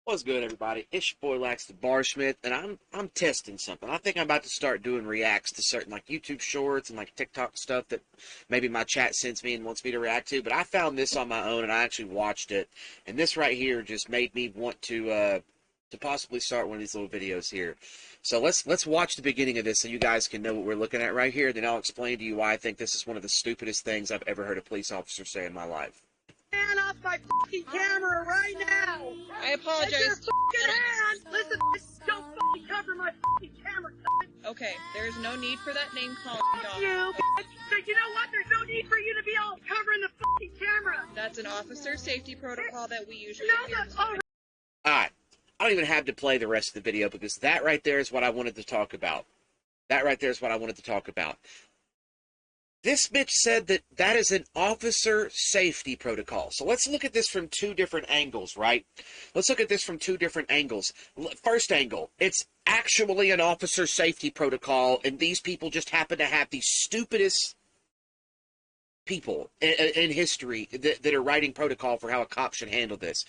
What's good, everybody? It's your boy Lax the Barsmith, and I'm testing something. I think I'm about to start doing reacts to certain like YouTube shorts and like TikTok stuff that maybe my chat sends me and wants me to react to. But I found this on my own, and I actually watched it, and this right here just made me want to possibly start one of these little videos here. So let's watch the beginning of this so you guys can know what we're looking at right here. Then I'll explain to you why I think this is one of the stupidest things I've ever heard a police officer say in my life. Hand off my fucking camera right now! I apologize. It's your fucking hand! Listen, don't fucking cover my fucking camera, Okay, there's no need for that name calling, Fuck you, bitch! So you know what? There's no need for you to be all covering the fucking camera! That's an officer safety protocol that we usually No, that's alright. Alright, I don't even have to play the rest of the video because that right there is what I wanted to talk about. That right there is what I wanted to talk about. This bitch said that that is an officer safety protocol. So let's look at this from two different angles, right? Let's look at this from two different angles. First angle, it's actually an officer safety protocol, and these people just happen to have the stupidest people in history that are writing protocol for how a cop should handle this.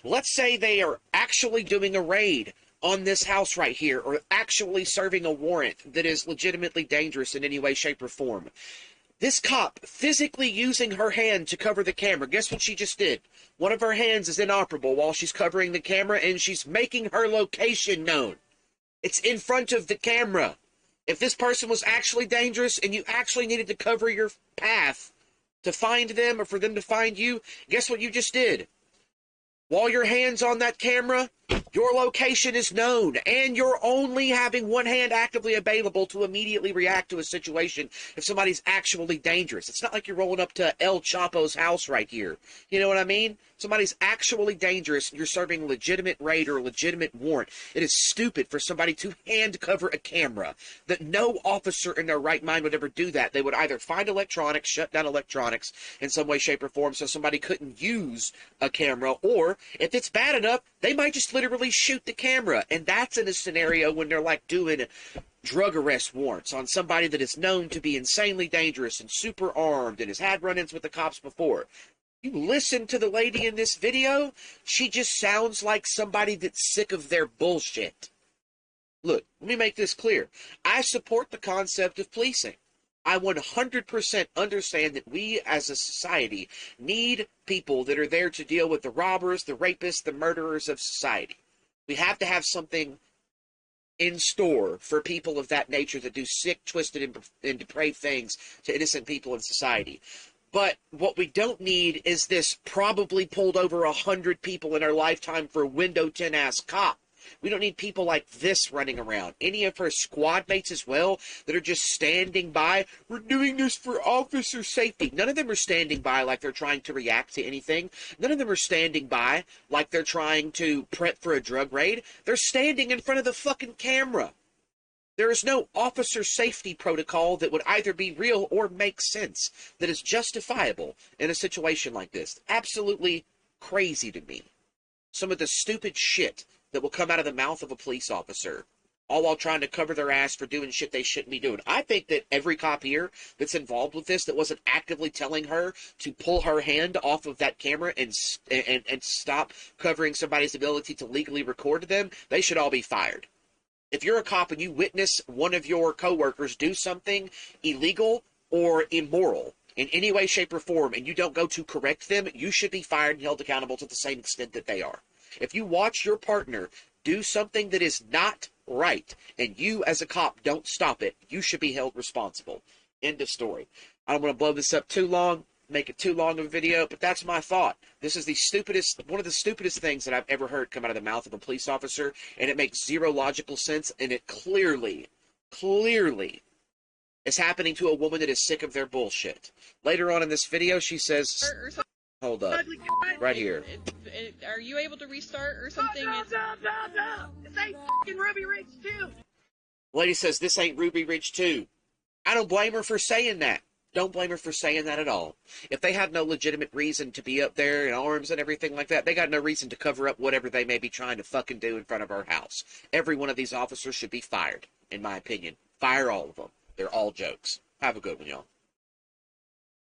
Let's say they are actually doing a raid on this house right here, or actually serving a warrant that is legitimately dangerous in any way, shape, or form. This cop physically using her hand to cover the camera. Guess what she just did? One of her hands is inoperable while she's covering the camera, and she's making her location known. It's in front of the camera. If this person was actually dangerous and you actually needed to cover your path to find them or for them to find you, guess what you just did? While your hand's on that camera, your location is known, and you're only having one hand actively available to immediately react to a situation if somebody's actually dangerous. It's not like you're rolling up to El Chapo's house right here. You know what I mean? Somebody's actually dangerous, and you're serving a legitimate raid or a legitimate warrant. It is stupid for somebody to hand cover a camera. That no officer in their right mind would ever do that. They would either find electronics, shut down electronics in some way, shape, or form so somebody couldn't use a camera, or if it's bad enough, they might just literally shoot the camera. And that's in a scenario when they're like doing drug arrest warrants on somebody that is known to be insanely dangerous and super armed and has had run-ins with the cops before. You listen to the lady in this video, she just sounds like somebody that's sick of their bullshit. Look, let me make this clear. I support the concept of policing. I 100% understand that we as a society need people that are there to deal with the robbers, the rapists, the murderers of society. We have to have something in store for people of that nature that do sick, twisted, and depraved things to innocent people in society. But what we don't need is this probably pulled over 100 people in our lifetime for window 10-ass cop. We don't need people like this running around. Any of her squad mates as well that are just standing by. We're doing this for officer safety. None of them are standing by like they're trying to react to anything. None of them are standing by like they're trying to prep for a drug raid. They're standing in front of the fucking camera. There is no officer safety protocol that would either be real or make sense that is justifiable in a situation like this. Absolutely crazy to me. Some of the stupid shit that will come out of the mouth of a police officer, all while trying to cover their ass for doing shit they shouldn't be doing. I think that every cop here that's involved with this that wasn't actively telling her to pull her hand off of that camera and stop covering somebody's ability to legally record them, they should all be fired. If you're a cop and you witness one of your coworkers do something illegal or immoral in any way, shape, or form, and you don't go to correct them, you should be fired and held accountable to the same extent that they are. If you watch your partner do something that is not right, and you as a cop don't stop it, you should be held responsible. End of story. I don't want to blow this up too long, make it too long of a video, but that's my thought. This is the stupidest, one of the stupidest things that I've ever heard come out of the mouth of a police officer, and it makes zero logical sense, and it clearly is happening to a woman that is sick of their bullshit. Later on in this video, she says, hold up, right here. Are you able to restart or something? No. This ain't fucking Ruby Ridge 2. Lady says, this ain't Ruby Ridge 2. I don't blame her for saying that. Don't blame her for saying that at all. If they have no legitimate reason to be up there in arms and everything like that, they got no reason to cover up whatever they may be trying to fucking do in front of our house. Every one of these officers should be fired, in my opinion. Fire all of them. They're all jokes. Have a good one, y'all.